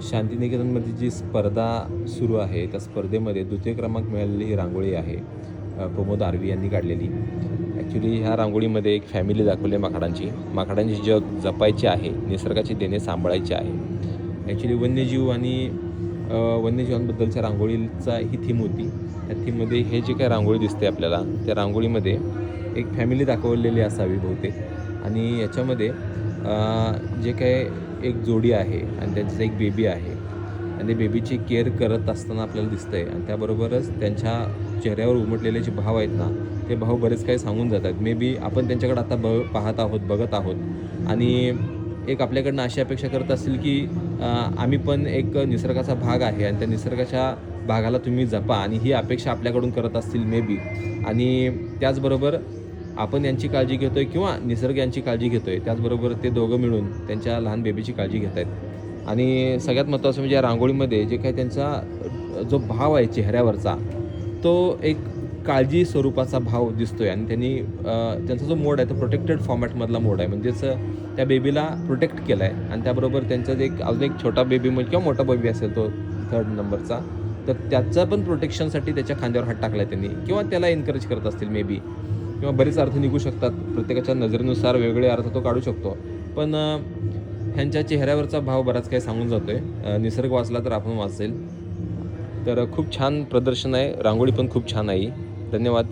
शांतिनिकेतनमध्ये जी स्पर्धा सुरू आहे त्या स्पर्धेमध्ये द्वितीय क्रमांक मिळालेली ही रांगोळी आहे प्रमोद आर्वी यांनी काढलेली. ॲक्च्युली ह्या रांगोळीमध्ये एक फॅमिली दाखवली आहे माकडांची जग जपायची आहे, निसर्गाची देणे सांभाळायची आहे. ॲक्च्युली वन्यजीव आणि वन्यजीवांबद्दलच्या रांगोळीचा ही थीम होती. त्या थीममध्ये हे जे काही रांगोळी दिसते आपल्याला त्या रांगोळीमध्ये एक फॅमिली दाखवलेली असावी बहुतेक. आणि याच्यामध्ये जे काही एक जोडी आहे आणि त्यांचं एक बेबी आहे आणि ते बेबीची केअर करत असताना आपल्याला दिसतं आहे. आणि त्याबरोबरच त्यांच्या चेहऱ्यावर उमटलेले जे भाव आहेत ना, ते भाव बरेच काही सांगून जातात. मे बी आपण त्यांच्याकडे आता पाहत आहोत, बघत आहोत आणि एक आपल्याकडनं अशी अपेक्षा करत असतील की आम्ही पण एक निसर्गाचा भाग आहे आणि त्या निसर्गाच्या भागाला तुम्ही जपा, आणि ही अपेक्षा आपल्याकडून करत असतील मे बी. आणि त्याचबरोबर आपण यांची काळजी घेतो आहे किंवा निसर्ग यांची काळजी घेतो आहे, त्याचबरोबर ते दोघं मिळून त्यांच्या लहान बेबीची काळजी घेत आहेत. आणि सगळ्यात महत्त्वाचं म्हणजे या रांगोळीमध्ये जे काही त्यांचा जो भाव आहे चेहऱ्यावरचा, तो एक काळजी स्वरूपाचा भाव दिसतो आहे. आणि त्यांनी त्यांचा जो मोड आहे तो प्रोटेक्टेड फॉर्मॅटमधला मोड आहे, म्हणजेच त्या बेबीला प्रोटेक्ट केला आहे. आणि त्याबरोबर त्यांचा जे अजून एक छोटा बेबी किंवा मोठा बेबी असेल तो 3rd नंबरचा, तर त्याचं पण प्रोटेक्शनसाठी त्याच्या खांद्यावर हात टाकला आहे त्यांनी, किंवा त्याला एनकरेज करत असतील मे बी. किंवा बरेच अर्थ निघू शकतात, प्रत्येकाच्या नजरेनुसार वेगळे अर्थ तो काढू शकतो. पण ह्यांच्या चेहऱ्यावरचा भाव बराच काही सांगून जातो आहे. निसर्ग वाचला तर आपण वाचेल. तर खूप छान प्रदर्शन आहे, रांगोळी पण खूप छान आहे. धन्यवाद.